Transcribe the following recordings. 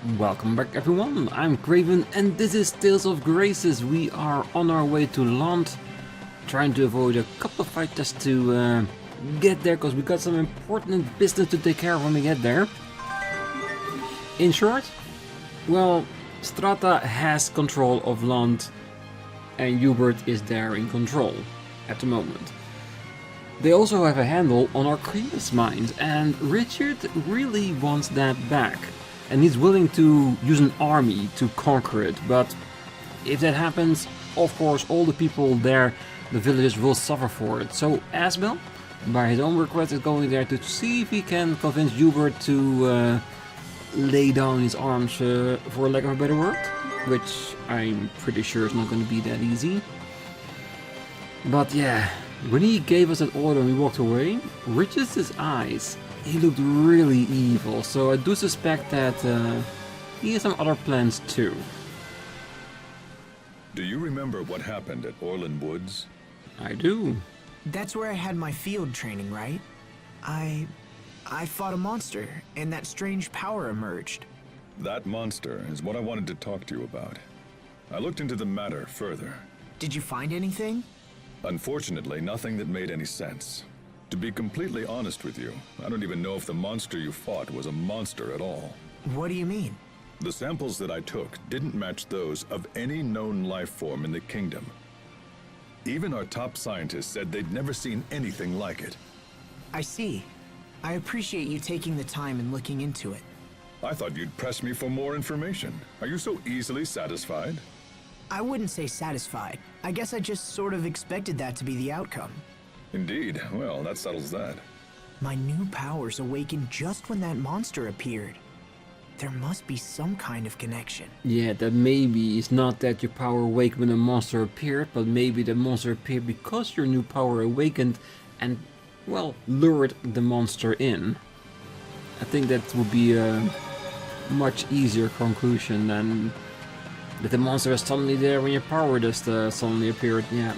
Welcome back everyone, I'm Craven and this is Tales of Graces. We are on our way to Lhant, trying to avoid a couple of fights just to get there, because we got some important business to take care of when we get there. In short, well, Strata has control of Lhant and Hubert is there in control at the moment. They also have a handle on our Arcadis mines, and Richard really wants that back. And he's willing to use an army to conquer it, but if that happens, of course all the people there, the villagers, will suffer for it. So Asbel, by his own request, is going there to see if he can convince Hubert to lay down his arms, for lack of a better word, which I'm pretty sure is not going to be that easy. But yeah, when he gave us that order and we walked away, Richard's eyes, he looked really evil, so I do suspect that he has some other plans too. Do you remember what happened at Orland Woods? I do. That's where I had my field training, right? I fought a monster, and that strange power emerged. That monster is what I wanted to talk to you about. I looked into the matter further. Did you find anything? Unfortunately, nothing that made any sense. To be completely honest with you, I don't even know if the monster you fought was a monster at all. What do you mean? The samples that I took didn't match those of any known life form in the kingdom. Even our top scientists said they'd never seen anything like it. I see. I appreciate you taking the time and looking into it. I thought you'd press me for more information. Are you so easily satisfied? I wouldn't say satisfied. I guess I just sort of expected that to be the outcome. Indeed. Well, that settles that. My new powers awakened just when that monster appeared. There must be some kind of connection. Yeah, that maybe is not that your power awakened when a monster appeared, but maybe the monster appeared because your new power awakened and, well, lured the monster in. I think that would be a much easier conclusion than that the monster is suddenly there when your power just suddenly appeared. Yeah.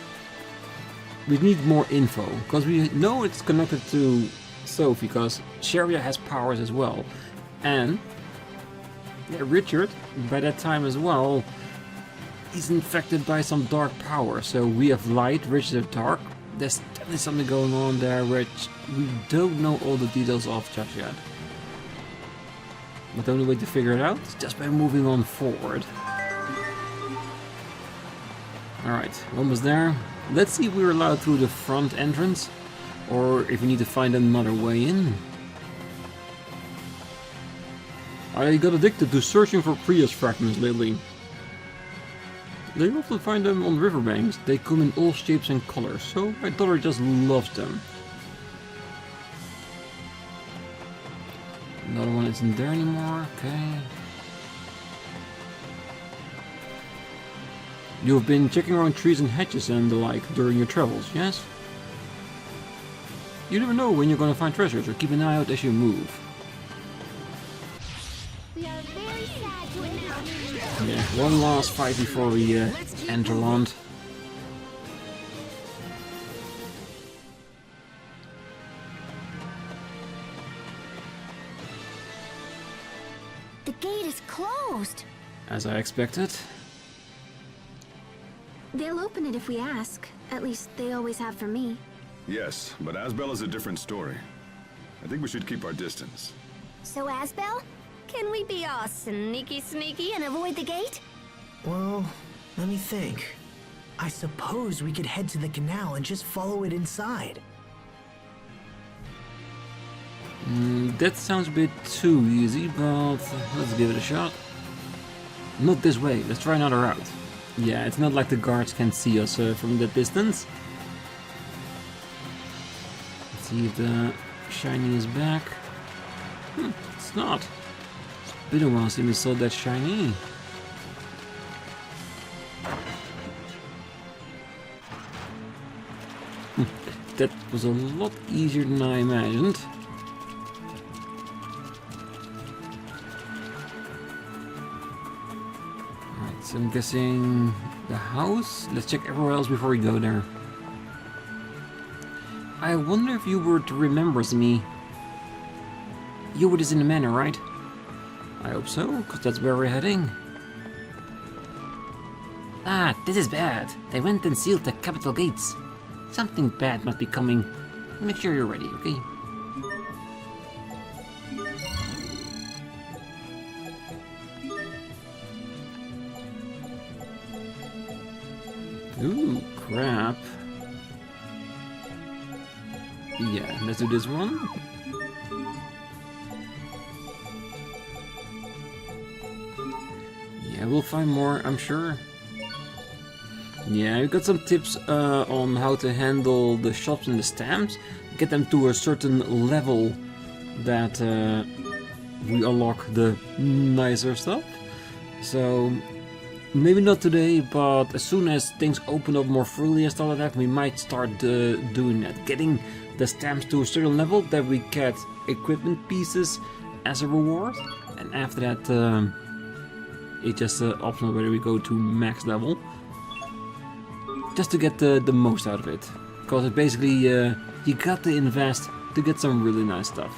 We need more info, because we know it's connected to Sophie, because Sharia has powers as well. And yeah, Richard, by that time as well, is infected by some dark power. So we have light, Richard has dark. There's definitely something going on there which we don't know all the details of just yet. But the only way to figure it out is just by moving on forward. Alright, almost there. Let's see if we're allowed through the front entrance, or if we need to find another way in. I got addicted to searching for Prius fragments lately. They often find them on riverbanks. They come in all shapes and colors, so my daughter just loves them. Another one isn't there anymore, okay. You've been checking around trees and hedges and the like during your travels, yes? You never know when you're gonna find treasure, so keep an eye out as you move. We are very sad to announce. Yeah, one last fight before we enter Lhant. The gate is closed. As I expected. They'll open it if we ask. At least they always have for me. Yes, but Asbel is a different story. I think we should keep our distance. So, Asbel, can we be all sneaky and avoid the gate? Well, let me think. I suppose we could head to the canal and just follow it inside. That sounds a bit too easy, but let's give it a shot. Not this way, let's try another route. Yeah, it's not like the guards can see us from that distance. Let's see if the shiny is back. It's not. It's been a while since we saw that shiny. That was a lot easier than I imagined. So I'm guessing the house? Let's check everywhere else before we go there. I wonder if Hubert remembers me. Hubert is in the manor, right? I hope so, because that's where we're heading. Ah, this is bad. They went and sealed the capital gates. Something bad must be coming. Make sure you're ready, okay? Ooh, crap. Yeah, let's do this one. Yeah, we'll find more, I'm sure. Yeah, we got some tips on how to handle the shops and the stamps. Get them to a certain level that we unlock the nicer stuff. So, maybe not today, but as soon as things open up more freely and stuff like that, we might start doing that. Getting the stamps to a certain level that we get equipment pieces as a reward. And after that, it's just optional whether we go to max level. Just to get the most out of it. Because it basically, you got to invest to get some really nice stuff.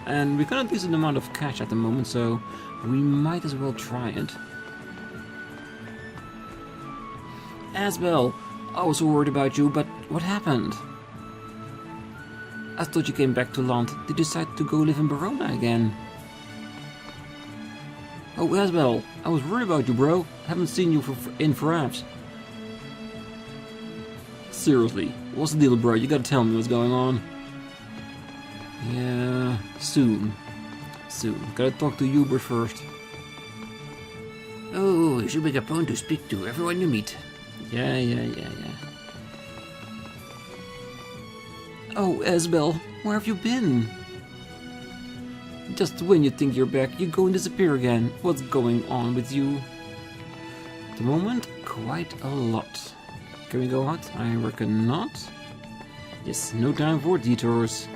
And we got a decent amount of cash at the moment, so we might as well try it. Asbel, I was so worried about you, but what happened? I thought you came back to Lhant. Did you decide to go live in Verona again? Oh, Asbel, I was worried about you, bro. Haven't seen you in forever. Seriously, what's the deal, bro? You gotta tell me what's going on. Yeah, soon. Soon. Gotta talk to Hubert first. Oh, you should make a point to speak to everyone you meet. Yeah. Oh, Asbel, where have you been? Just when you think you're back, you go and disappear again. What's going on with you? At the moment, quite a lot. Can we go out? I reckon not. Yes, no time for detours.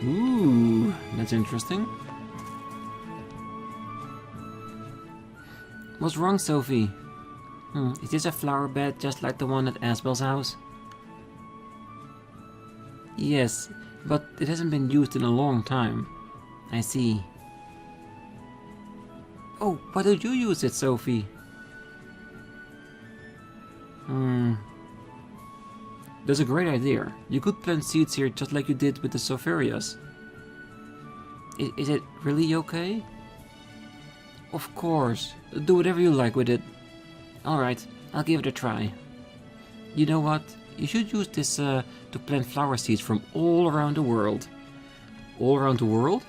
Ooh, that's interesting. What's wrong, Sophie? Is this a flower bed just like the one at Asbel's house? Yes, but it hasn't been used in a long time. I see. Oh, why don't you use it, Sophie? That's a great idea. You could plant seeds here just like you did with the Sopherias. Is it really okay? Of course. Do whatever you like with it. Alright, I'll give it a try. You know what? You should use this to plant flower seeds from all around the world. All around the world?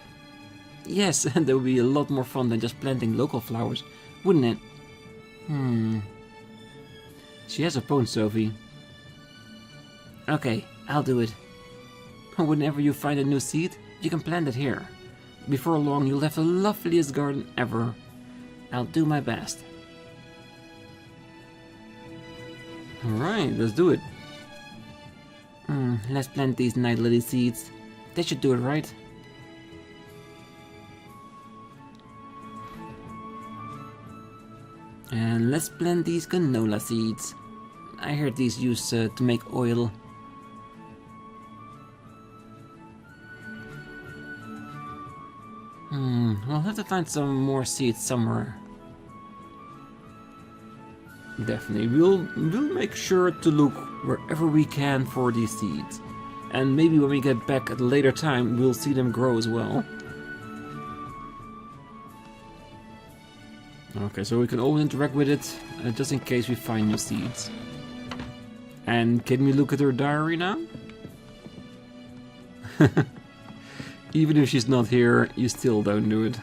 Yes, and that would be a lot more fun than just planting local flowers, wouldn't it? She has a point, Sophie. Okay, I'll do it. Whenever you find a new seed, you can plant it here. Before long, you'll have the loveliest garden ever. I'll do my best. Alright, let's do it. Let's plant these nice little seeds. They should do it, right? And let's plant these canola seeds. I heard these used to make oil. We'll have to find some more seeds somewhere. Definitely, we'll make sure to look wherever we can for these seeds. And maybe when we get back at a later time, we'll see them grow as well. Okay, so we can always interact with it, just in case we find new seeds. And can we look at her diary now? Even if she's not here, you still don't do it.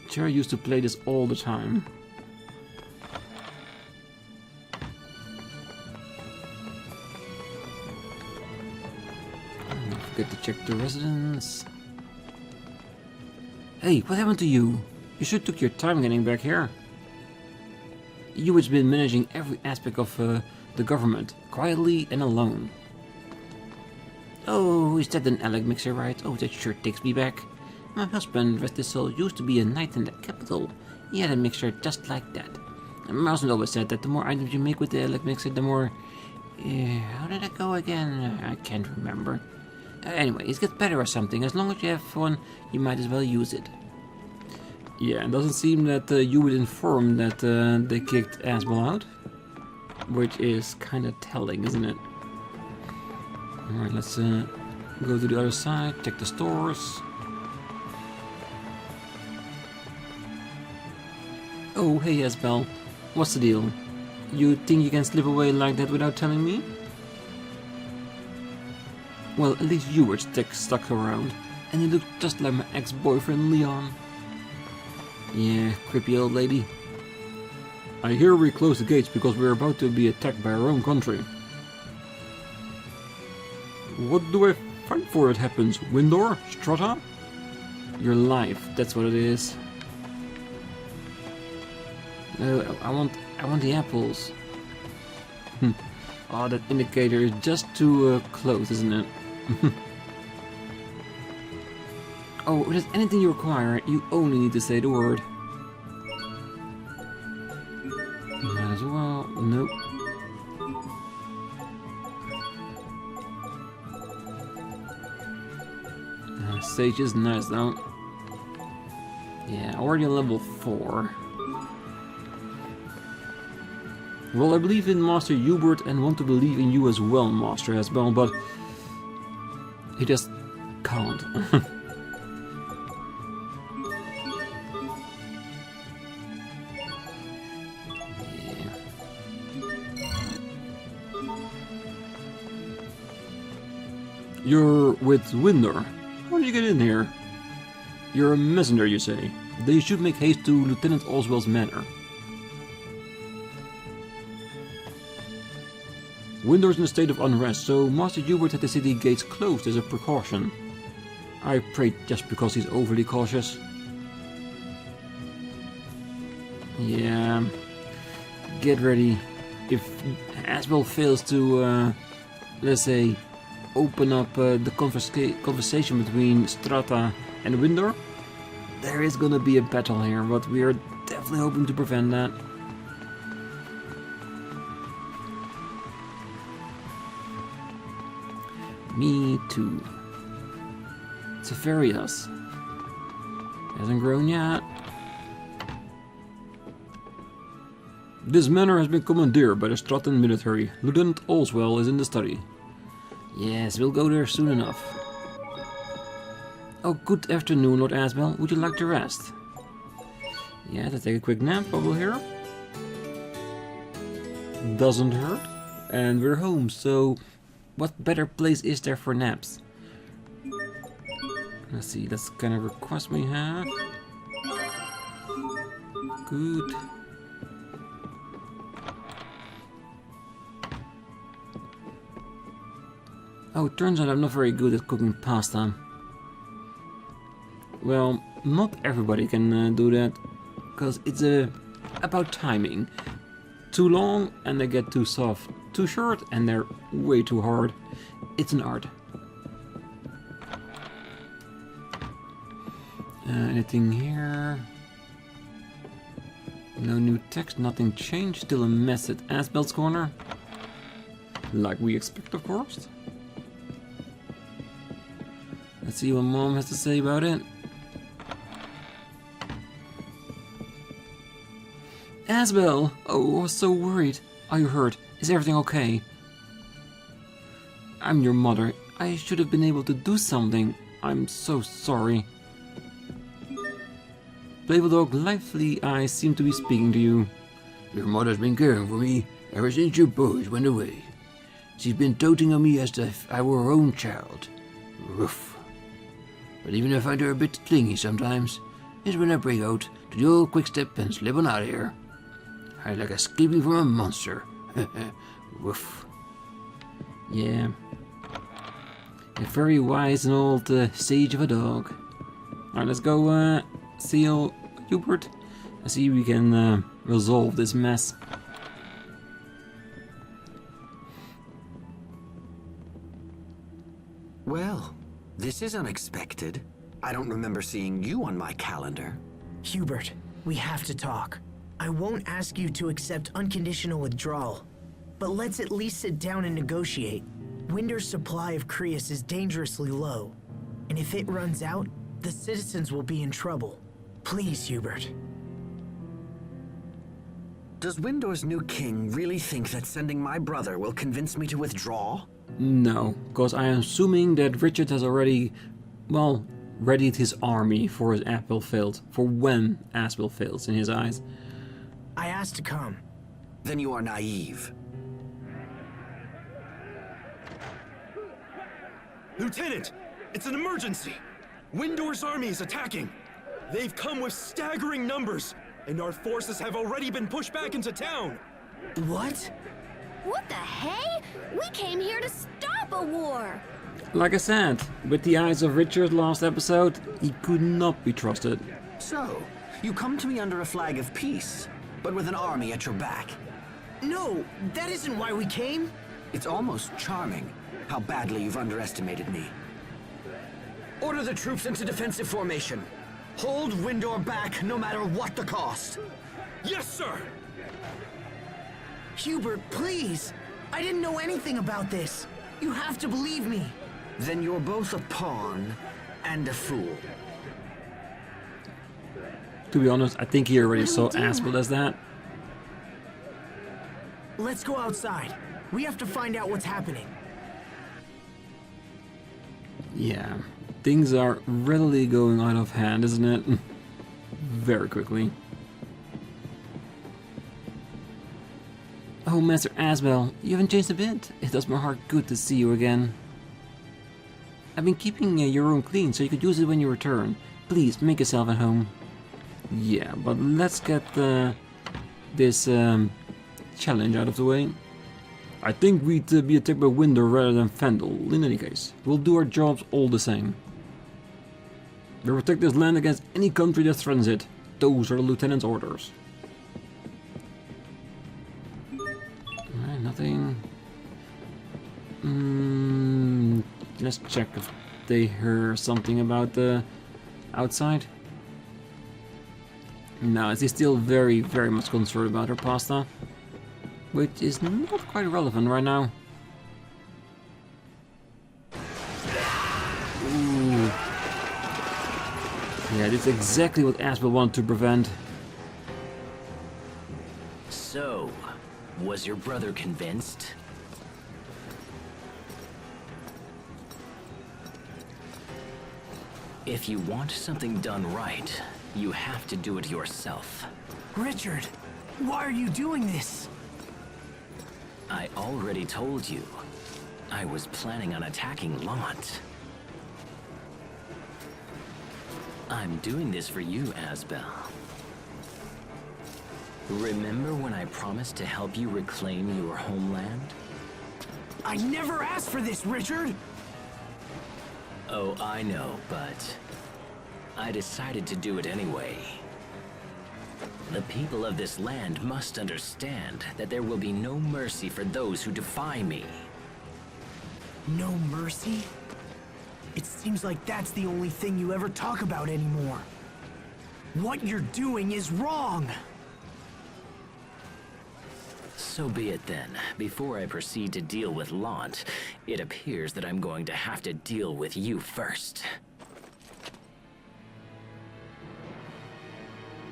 Cher used to play this all the time. Don't forget to check the residence. Hey, what happened to you? You should took your time getting back here. You has been managing every aspect of the government, quietly and alone. Oh, is that an Alec mixer, right? Oh, that sure takes me back. My husband, rest his soul, used to be a knight in the capital. He had a mixer just like that. And Marston always said that the more items you make with the Alec mixer, the more... how did it go again? I can't remember. Anyway, it gets better or something. As long as you have one, you might as well use it. Yeah, it doesn't seem that you would inform that they kicked Asbel out. Which is kind of telling, isn't it? Alright, let's go to the other side, check the stores. Oh, hey Asbel. What's the deal? You think you can slip away like that without telling me? Well, at least you were stuck around, and you look just like my ex-boyfriend Leon. Yeah, creepy old lady. I hear we closed the gates because we're about to be attacked by our own country. What do I fight for it happens? Windor? Strata? Your life, that's what it is. No, I want the apples. Oh, that indicator is just too close, isn't it? Oh, if there's anything you require, you only need to say the word. Might as well. Nope. Sage is nice though. Yeah, already level 4. Well, I believe in Master Hubert and want to believe in you as well, Master Asbel, but he just can't. Yeah. You're with Windor. How did you get in here? You're a messenger, you say. Then you should make haste to Lieutenant Oswell's manor. Windor's in a state of unrest, so Master Hubert had the city gates closed as a precaution. I prayed just because he's overly cautious. Yeah, get ready. If Asbel fails to, let's say, open up the conversation between Strata and Windor, there is gonna be a battle here, but we are definitely hoping to prevent that. Me too. Seferius. Hasn't grown yet. This manor has been commandeered by the Stratan military. Lieutenant Oswell is in the study. Yes, we'll go there soon enough. Oh, good afternoon, Lord Asbel. Would you like to rest? Yeah, to take a quick nap while we're here. Doesn't hurt. And we're home, so what better place is there for naps? Let's see, that's the kind of request we have. Good. Oh, it turns out I'm not very good at cooking pasta. Well, not everybody can do that, because it's about timing. Too long and they get too soft. Too short and they're way too hard. It's an art. Anything here? No new text, nothing changed. Still a mess at Asbel's corner. Like we expect, of course. Let's see what Mom has to say about it. Asbel! Oh, I was so worried. Are you hurt? Is everything okay? I'm your mother. I should have been able to do something. I'm so sorry. Playful dog, lively eyes seem to be speaking to you. Your mother's been caring for me ever since your boys went away. She's been doting on me as if I were her own child. Roof. But even if I do a bit clingy sometimes, is when I break out to the old quick step and slip on out of here. I like escaping from a monster. Woof. Yeah. A very wise and old sage of a dog. Alright, let's go see Hubert and see if we can resolve this mess. Well, this is unexpected. I don't remember seeing you on my calendar. Hubert, we have to talk. I won't ask you to accept unconditional withdrawal, but let's at least sit down and negotiate. Windor's supply of Creus is dangerously low, and if it runs out, the citizens will be in trouble. Please, Hubert. Does Windor's new king really think that sending my brother will convince me to withdraw? No, because I am assuming that Richard has already, well, readied his army for his Asbel failed, for when Asbel fails in his eyes. I asked to come. Then you are naive. Lieutenant, it's an emergency! Windor's army is attacking! They've come with staggering numbers, and our forces have already been pushed back into town! What? What the hey? We came here to stop a war! Like I said, with the eyes of Richard last episode, he could not be trusted. So, you come to me under a flag of peace, but with an army at your back. No, that isn't why we came. It's almost charming how badly you've underestimated me. Order the troops into defensive formation. Hold Windor back no matter what the cost. Yes, sir! Hubert, please! I didn't know anything about this. You have to believe me. Then you're both a pawn and a fool. To be honest, I think he already What do saw we do? Asbel as that. Let's go outside. We have to find out what's happening. Yeah, things are readily going out of hand, isn't it? Very quickly. Oh, Master Asbel, you haven't changed a bit. It does my heart good to see you again. I've been keeping your room clean so you could use it when you return. Please, make yourself at home. Yeah, but let's get this challenge out of the way. I think we'd be attacked by Windor rather than Fendel. In any case, we'll do our jobs all the same. We'll protect this land against any country that threatens it. Those are the lieutenant's orders. Alright, nothing. Let's check if they heard something about the outside. No, she's still very, very much concerned about her pasta. Which is not quite relevant right now. Ooh. Yeah, this is exactly what Asbel wanted to prevent. So, was your brother convinced? If you want something done right, you have to do it yourself. Richard, why are you doing this? I already told you. I was planning on attacking Lhant. I'm doing this for you, Asbel. Remember when I promised to help you reclaim your homeland? I never asked for this, Richard! Oh, I know, but I decided to do it anyway. The people of this land must understand that there will be no mercy for those who defy me. No mercy? It seems like that's the only thing you ever talk about anymore. What you're doing is wrong! So be it then. Before I proceed to deal with Lhant, it appears that I'm going to have to deal with you first.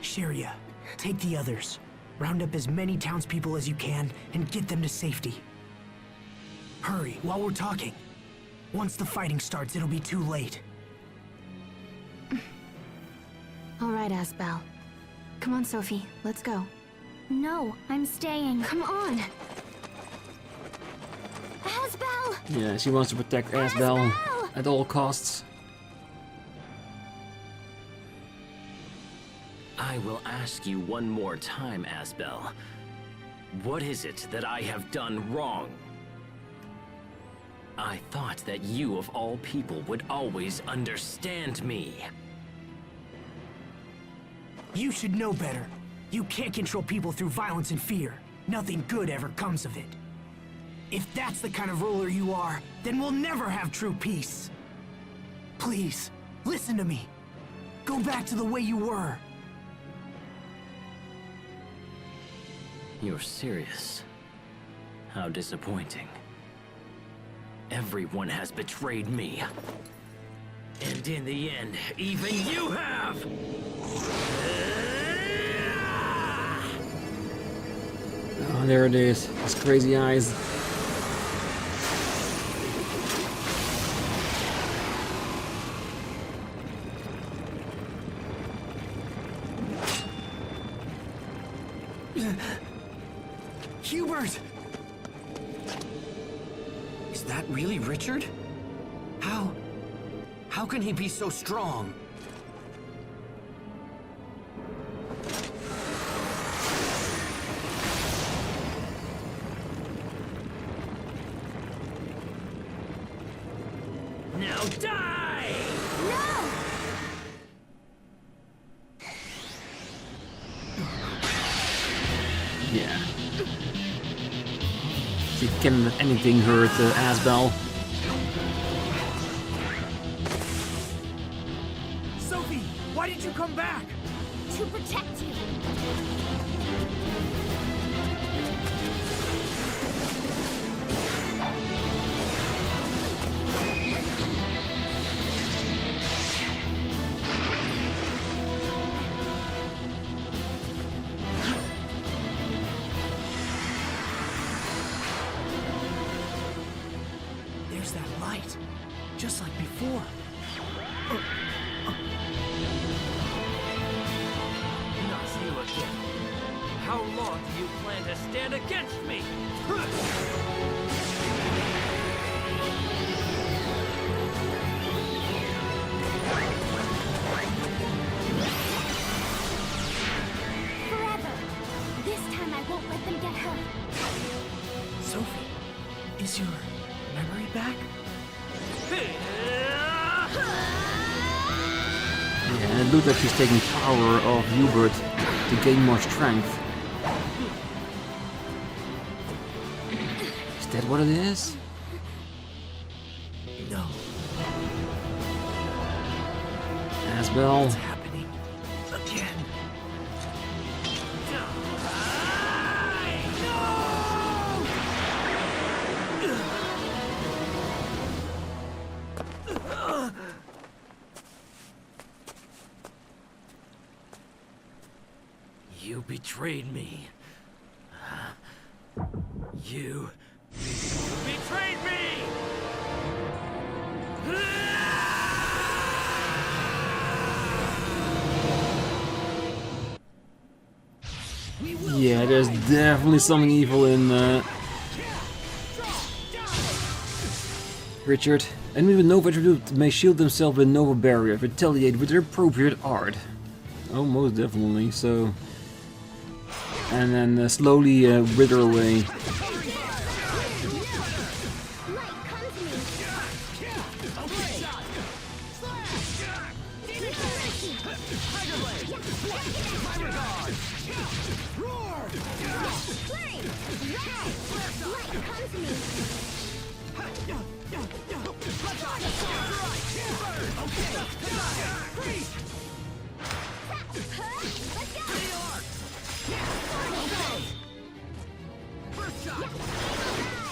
Sharia, take the others. Round up as many townspeople as you can and get them to safety. Hurry, while we're talking. Once the fighting starts, it'll be too late. All right, Asbel. Come on, Sophie. Let's go. No, I'm staying. Come on! Asbel! Yeah, she wants to protect Asbel at all costs. I will ask you one more time, Asbel. What is it that I have done wrong? I thought that you, of all people, would always understand me. You should know better. You can't control people through violence and fear. Nothing good ever comes of it. If that's the kind of ruler you are, then we'll never have true peace. Please, listen to me. Go back to the way you were. You're serious. How disappointing. Everyone has betrayed me. And in the end, even you have! Oh, there it is. His crazy eyes. Hubert! Is that really Richard? How can he be so strong? Now die! No! Yeah. She can't let anything hurt Asbel. Sophie, why did you come back? To protect you. There's that light, just like before. Not you again. How long do you plan to stand against me? Forever. This time I won't let them get hurt. Sophie, is your memory back? Yeah, and it looks like she's taking power of Hubert to gain more strength. Is that what it is? No. Asbel. It's happening again. You betrayed me. You betrayed me! Yeah, there's definitely something evil in Richard. Enemies with Nova attribute may shield themselves with Nova barrier, retaliate with their appropriate art. Oh, most definitely. So, and then slowly wither away.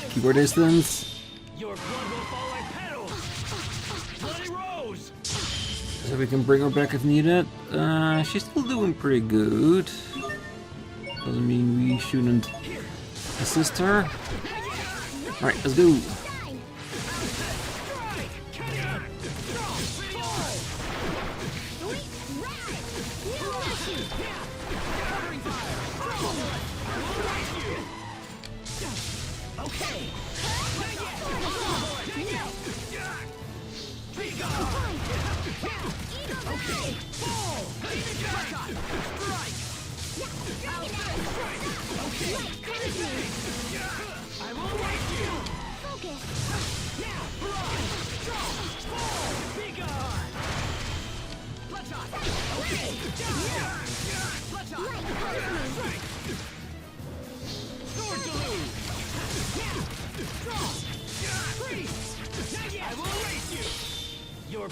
Keep our distance. Your blood will fall like petals. Bloody rose. So we can bring her back if needed. She's still doing pretty good. Doesn't mean we shouldn't assist her. Alright, let's go.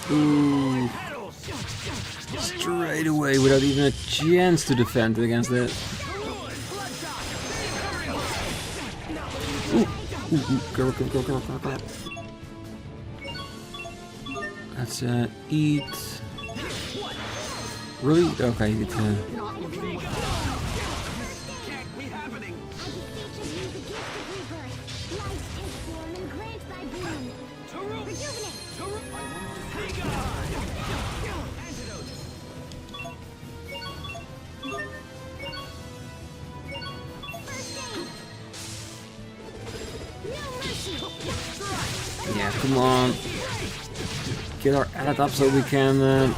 Ooh. Straight away without even a chance to defend against it. Ooh, ooh, ooh. Go. Let's eat. Really? Okay. Yeah, come on. Get our added up so we can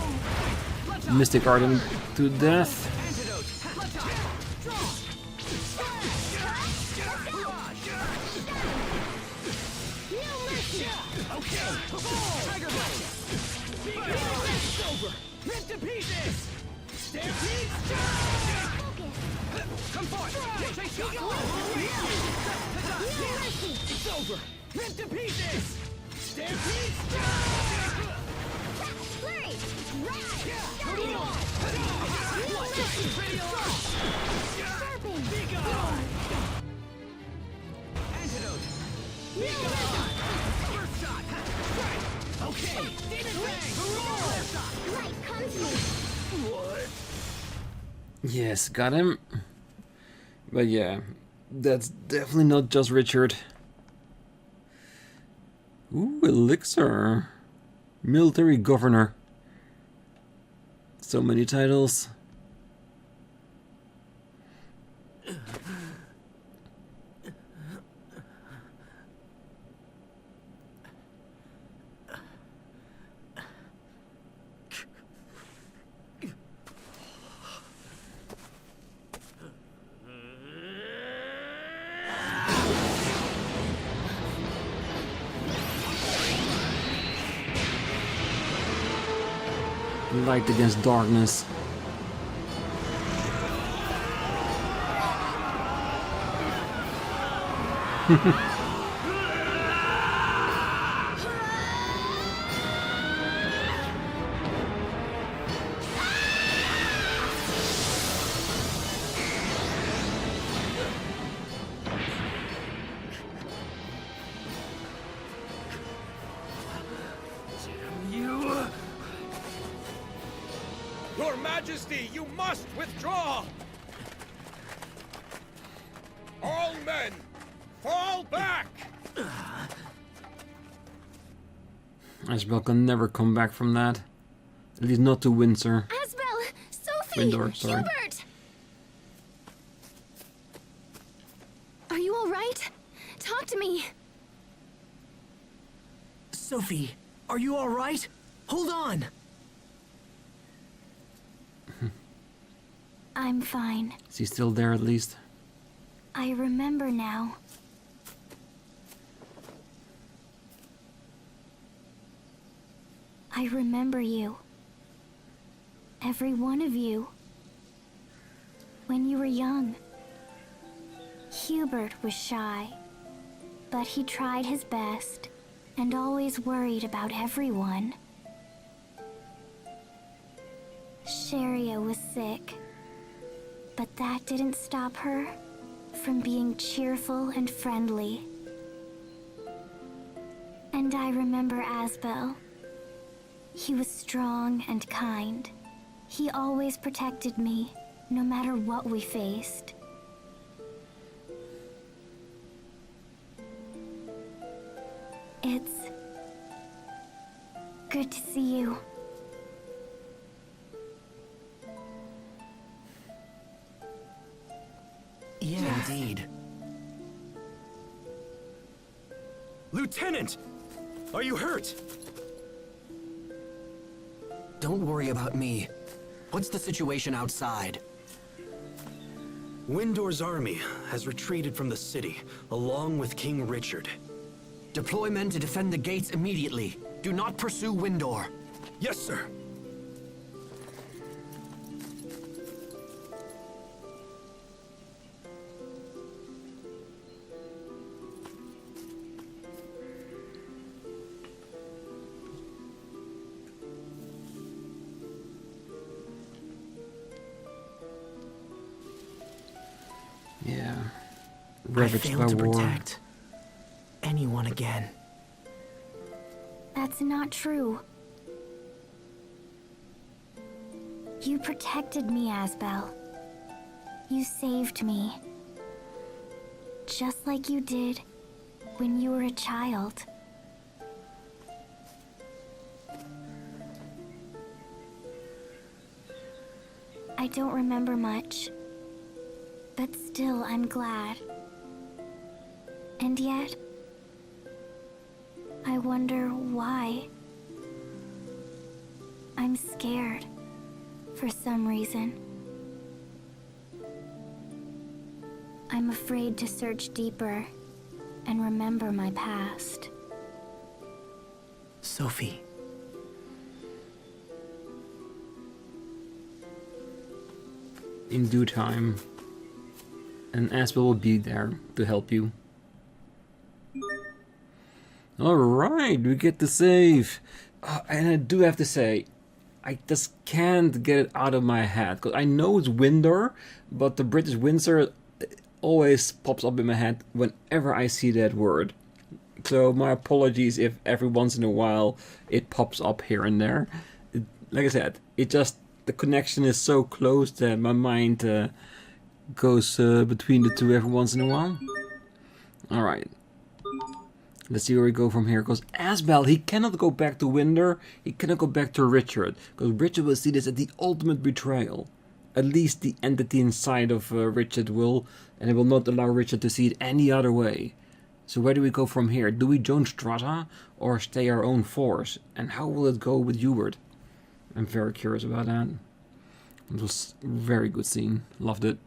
Mystic Art him to death. Yes, got him. But yeah, that's definitely not just Richard. Ooh, Elixir. Military Governor. So many titles. Light against darkness. Your Majesty, you must withdraw! All men, fall back! Asbel can never come back from that. At least not to Windsor. Asbel! Sophie! Windor, sorry. Hubert! Are you alright? Talk to me! Sophie, are you alright? Hold on! I'm fine. Is he still there at least? I remember now. I remember you. Every one of you. When you were young. Hubert was shy, but he tried his best and always worried about everyone. Sharia was sick, but that didn't stop her from being cheerful and friendly. And I remember Asbel. He was strong and kind. He always protected me, no matter what we faced. It's good to see you. Yeah, indeed. Lieutenant! Are you hurt? Don't worry about me. What's the situation outside? Windor's army has retreated from the city, along with King Richard. Deploy men to defend the gates immediately. Do not pursue Windor. Yes, sir. Yeah. I Ravaged by failed to war. protect anyone again. That's not true. You protected me, Asbel. You saved me. Just like you did when you were a child. I don't remember much, but still I'm glad. And yet, I wonder why. I'm scared, for some reason. I'm afraid to search deeper and remember my past. Sophie. In due time. And Asbel will be there to help you. Alright, we get the save. And I do have to say, I just can't get it out of my head. Because I know it's Windor, but the British Windsor always pops up in my head whenever I see that word. So my apologies if every once in a while it pops up here and there. Like I said, the connection is so close that my mind goes between the two every once in a while. Alright. Let's see where we go from here. Because Asbel, he cannot go back to Windor. He cannot go back to Richard. Because Richard will see this as the ultimate betrayal. At least the entity inside of Richard will. And it will not allow Richard to see it any other way. So where do we go from here? Do we join Strata? Or stay our own force? And how will it go with Hubert? I'm very curious about that. It was a very good scene. Loved it.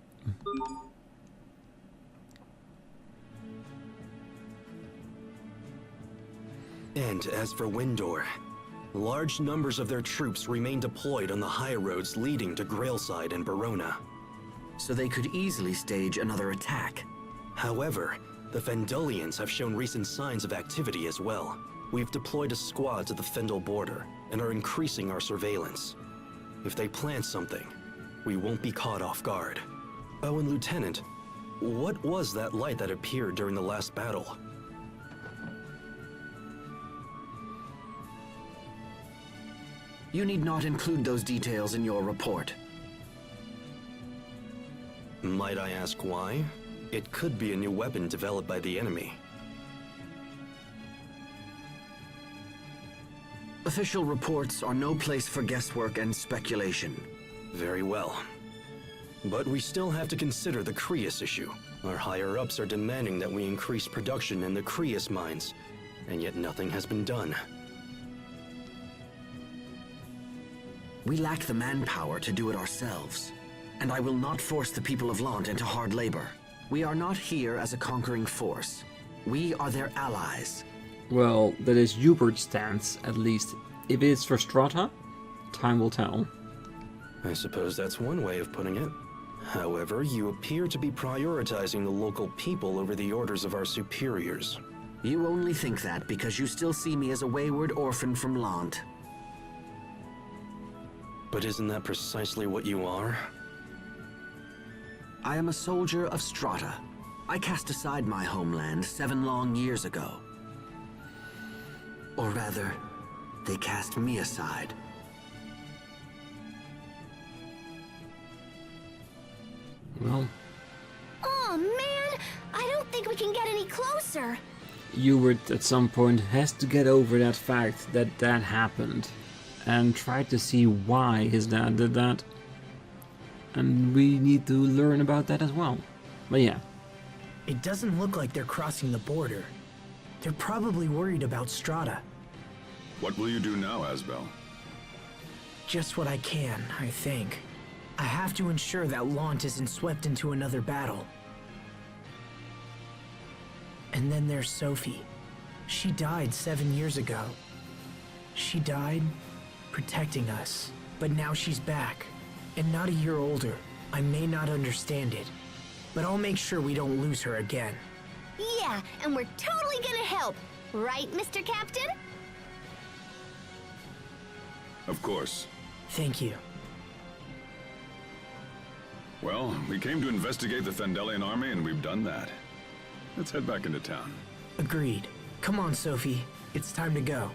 And as for Windor, large numbers of their troops remain deployed on the high roads leading to Grailside and Verona. So they could easily stage another attack. However, the Fendelians have shown recent signs of activity as well. We've deployed a squad to the Fendel border and are increasing our surveillance. If they plan something, we won't be caught off guard. Oh, and Lieutenant, what was that light that appeared during the last battle? You need not include those details in your report. Might I ask why? It could be a new weapon developed by the enemy. Official reports are no place for guesswork and speculation. Very well. But we still have to consider the Creus issue. Our higher-ups are demanding that we increase production in the Creus mines, and yet nothing has been done. We lack the manpower to do it ourselves, and I will not force the people of Lhant into hard labor. We are not here as a conquering force. We are their allies. Well, that is Hubert's stance, at least. If it is for Strata, time will tell. I suppose that's one way of putting it. However, you appear to be prioritizing the local people over the orders of our superiors. You only think that because you still see me as a wayward orphan from Lhant. But isn't that precisely what you are? I am a soldier of Strata. I cast aside my homeland 7 long years ago. Or rather, they cast me aside. Well, Oh man, I don't think we can get any closer. Hubert at some point has to get over that fact that that happened. And try to see why his dad did that. And we need to learn about that as well. But yeah. It doesn't look like they're crossing the border. They're probably worried about Strata. What will you do now, Asbel? Just what I can, I think. I have to ensure that Lhant isn't swept into another battle. And then there's Sophie. She died 7 years ago. She died protecting us, but now she's back, and not a year older. I may not understand it, but I'll make sure we don't lose her again. Yeah, and we're totally gonna help. Right, Mr. Captain? Of course. Thank you. Well, we came to investigate the Fendelian army, and we've done that. Let's head back into town. Agreed. Come on, Sophie. It's time to go.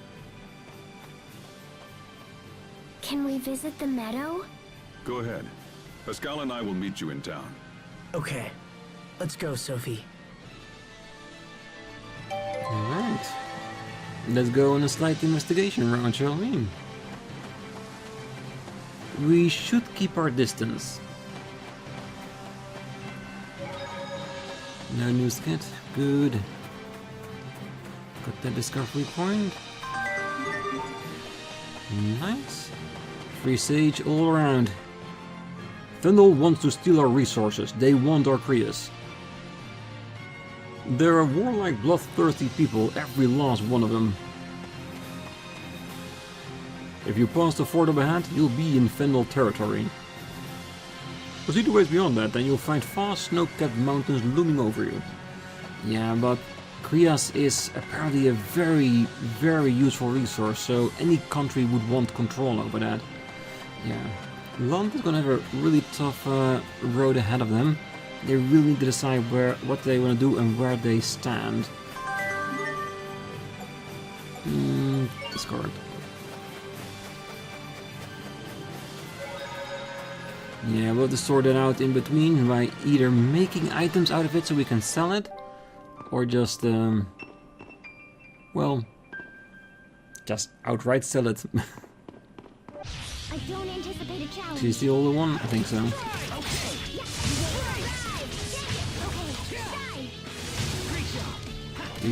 Can we visit the meadow? Go ahead. Pascal and I will meet you in town. Okay. Let's go, Sophie. Alright. Let's go on a slight investigation round, shall we? We should keep our distance. No new skit. Good. Got that discovery point. Nice. Free sage all around. Fendel wants to steal our resources. They want our Creus. There are warlike, bloodthirsty people, every last one of them. If you pass the fort of Lhant, you'll be in Fendel territory. Proceed a ways beyond that, and you'll find vast snow-capped mountains looming over you. Yeah, but Creus is apparently a very, very useful resource, so any country would want control over that. Yeah. Lhant is gonna have a really tough road ahead of them. They really need to decide what they want to do and where they stand. Discard. Yeah, we'll have to sort it out in between by either making items out of it so we can sell it, or just, well, just outright sell it. I don't anticipate a challenge. She's the older one? I think so.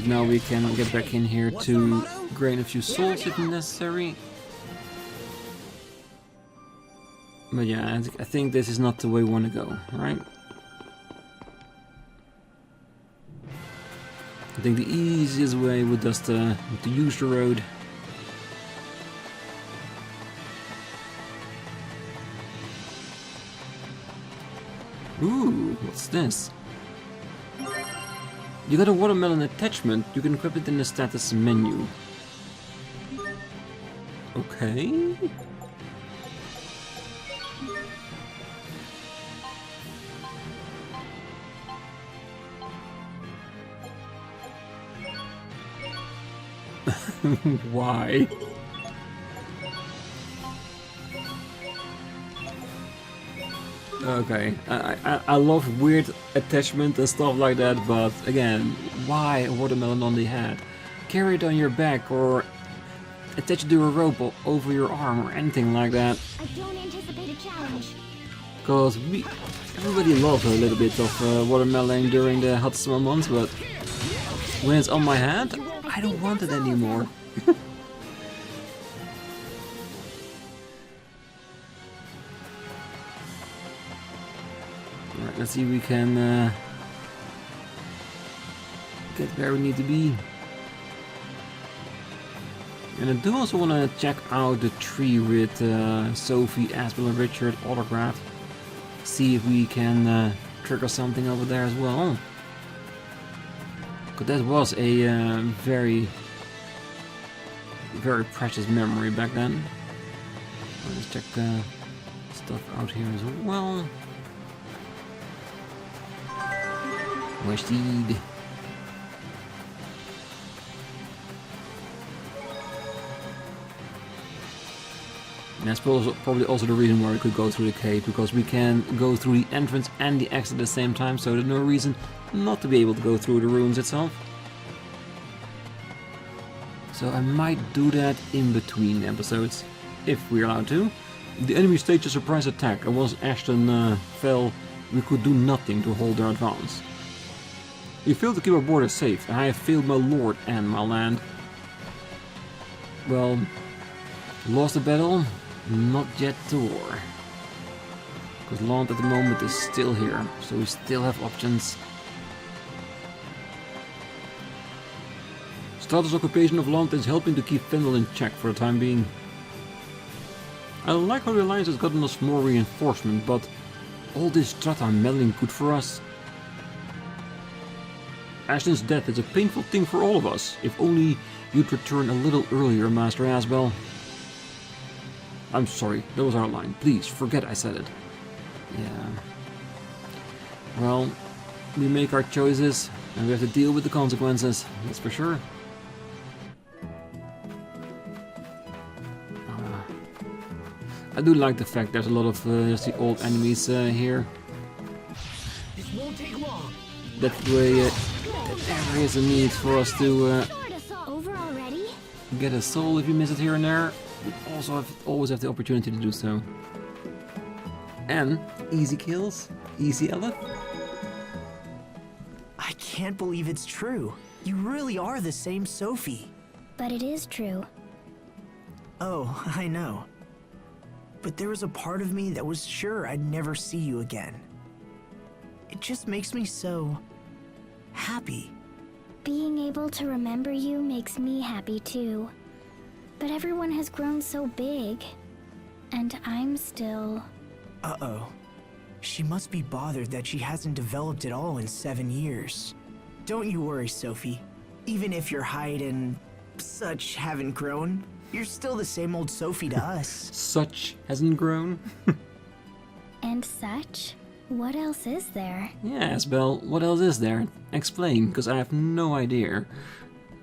Now we can get back in here to gain a few souls if necessary. But yeah, I think this is not the way we want to go, right? I think the easiest way would just to use the road. Ooh, what's this? You got a watermelon attachment, you can equip it in the status menu. Okay. Why? Okay, I love weird attachment and stuff like that, but again, why a watermelon on the head? Carry it on your back or attach it to a rope over your arm or anything like that. I don't anticipate a challenge. Because everybody loves a little bit of watermelon during the hot summer months, but when it's on my head, I don't want it anymore. Alright, let's see if we can get where we need to be. And I do also want to check out the tree with Sophie, Asbel and Richard autographed. See if we can trigger something over there as well. Because that was a very, very precious memory back then. Let's check stuff out here as well. Wasted. And that's probably also the reason why we could go through the cave, because we can go through the entrance and the exit at the same time, so there's no reason not to be able to go through the ruins itself. So I might do that in between episodes, if we're allowed to. The enemy staged a surprise attack, and once Ashton fell, we could do nothing to hold their advance. We failed to keep our borders safe, and I have failed my lord and my land. Well, lost the battle, not yet the war. Because Lhant at the moment is still here, so we still have options. Stratos' occupation of Lhant is helping to keep Fendel in check for the time being. I like how the Alliance has gotten us more reinforcement, but all this strata meddling good for us. Ashton's death is a painful thing for all of us. If only you'd return a little earlier, Master Asbel. I'm sorry, that was our line. Please, forget I said it. Yeah. Well, we make our choices, and we have to deal with the consequences, that's for sure. I do like the fact there's a lot of just the old enemies here. This won't take long. That way there is a need for us to Over already? get a soul if you miss it here and there. We also always have the opportunity to do so. And easy kills, easy Ella. I can't believe it's true. You really are the same Sophie. But it is true. Oh, I know. But there was a part of me that was sure I'd never see you again. It just makes me so happy. Being able to remember you makes me happy too. But everyone has grown so big. And I'm still... Uh-oh. She must be bothered that she hasn't developed at all in 7 years. Don't you worry, Sophie. Even if your height and such haven't grown, you're still the same old Sophie to us. Such hasn't grown. And such? What else is there? Yeah, Asbel, what else is there? Explain, because I have no idea.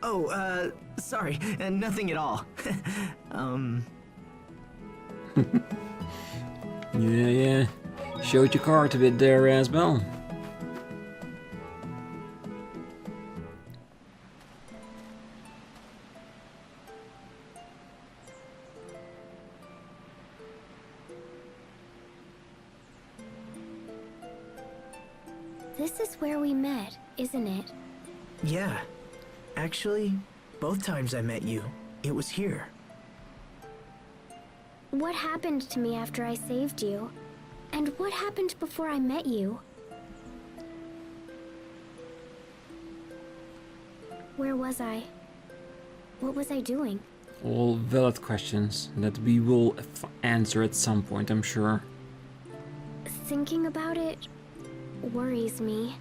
Oh, sorry, nothing at all. Yeah. Showed your card a bit there, Asbel. This is where we met, isn't it? Yeah. Actually, both times I met you, it was here. What happened to me after I saved you? And what happened before I met you? Where was I? What was I doing? All valid questions that we will answer at some point, I'm sure. Thinking about it worries me.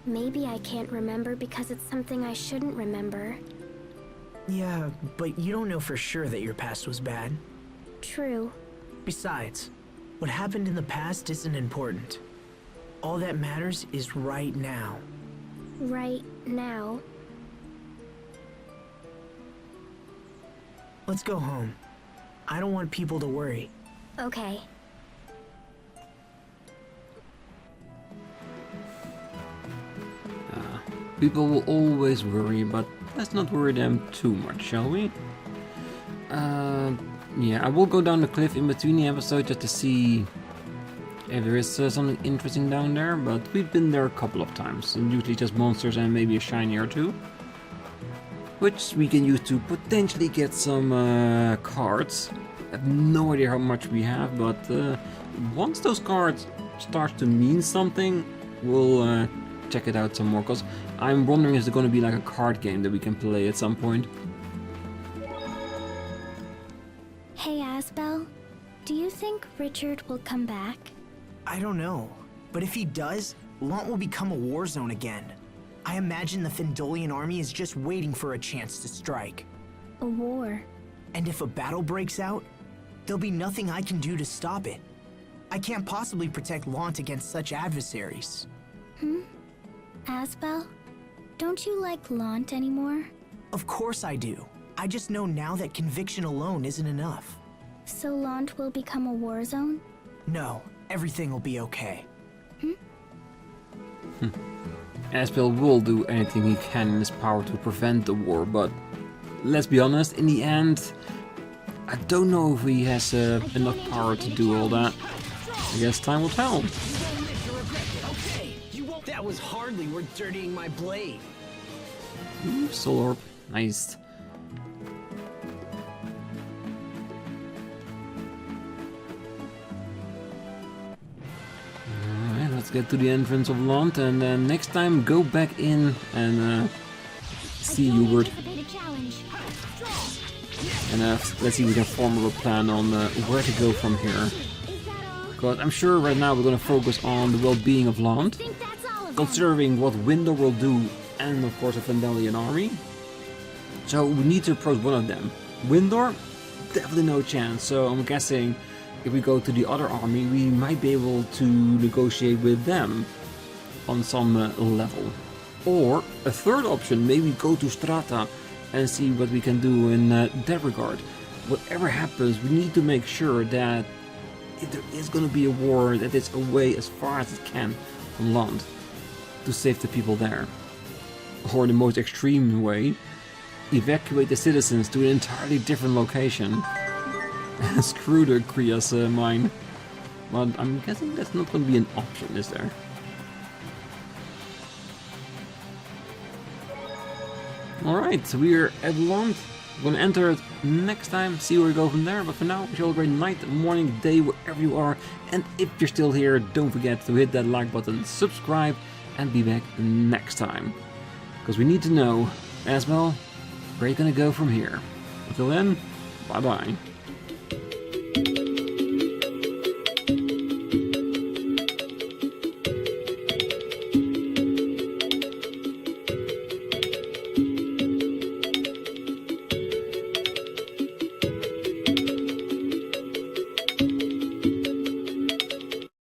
Maybe I can't remember because it's something I shouldn't remember. Yeah, but you don't know for sure that your past was bad. True. Besides, what happened in the past isn't important. All that matters is right now. Right now. Let's go home. I don't want people to worry. Okay. People will always worry, but let's not worry them too much, shall we? Yeah, I will go down the cliff in between the episodes just to see if there is something interesting down there, but we've been there a couple of times, and usually just monsters and maybe a shiny or two. Which we can use to potentially get some cards. I have no idea how much we have, but once those cards start to mean something, we'll check it out some more, because I'm wondering if there's going to be like a card game that we can play at some point. Hey, Asbel. Do you think Richard will come back? I don't know, but if he does, Lhant will become a war zone again. I imagine the Fendolian army is just waiting for a chance to strike. A war. And if a battle breaks out, there'll be nothing I can do to stop it. I can't possibly protect Lhant against such adversaries. Asbel? Don't you like Lhant anymore? Of course I do. I just know now that conviction alone isn't enough. So Lhant will become a war zone? No, everything will be okay. Asbel will do anything he can in his power to prevent the war, but let's be honest, in the end, I don't know if he has enough power to do all that. I guess time will tell. That was hardly worth dirtying my blade. Ooh, soul orb, nice. Alright, let's get to the entrance of Lhant, and then next time go back in and see Hubert. And let's see if we can form a plan on where to go from here. Because I'm sure right now we're going to focus on the well-being of Lhant, considering what Windor will do, and of course a Fendolian army. So we need to approach one of them. Windor, definitely no chance, so I'm guessing if we go to the other army, we might be able to negotiate with them on some level. Or a third option, maybe go to Strata and see what we can do in that regard. whatever happens, we need to make sure that if there is going to be a war, that it's away as far as it can from Lhant to save the people there. Or the most extreme way, evacuate the citizens to an entirely different location. Screw the Krias mine. But I'm guessing that's not going to be an option, is there? Alright, so we're at Lhant. We're going to enter it next time, see where we go from there. But for now, wish you all a great night, morning, day, wherever you are. And if you're still here, don't forget to hit that like button, subscribe, and be back next time. Because we need to know, Asbel, where are you going to go from here? Until then, bye-bye.